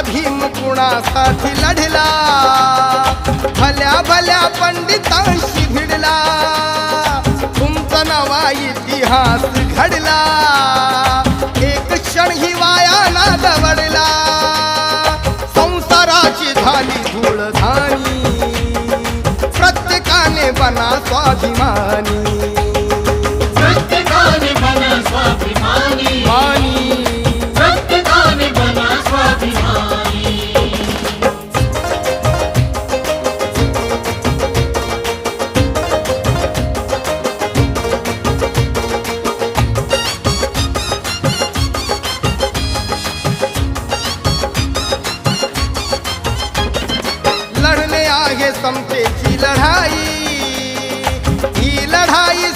भीम कुणासाठी लढला, भल्या भल्या पंडितांशी भिडला, तुमचा नवा इतिहास घडला, एक क्षण ही वाया ना दवडला, संसाराची झाली धूळधाणी, प्रत्येकाने बना स्वाभिमानी, प्रत्येकाने बना स्वाभिमानी, मानी प्रत्येकाने बना स्वाभिमानी. लढणे आहे समतेची लढाई, ही लढाई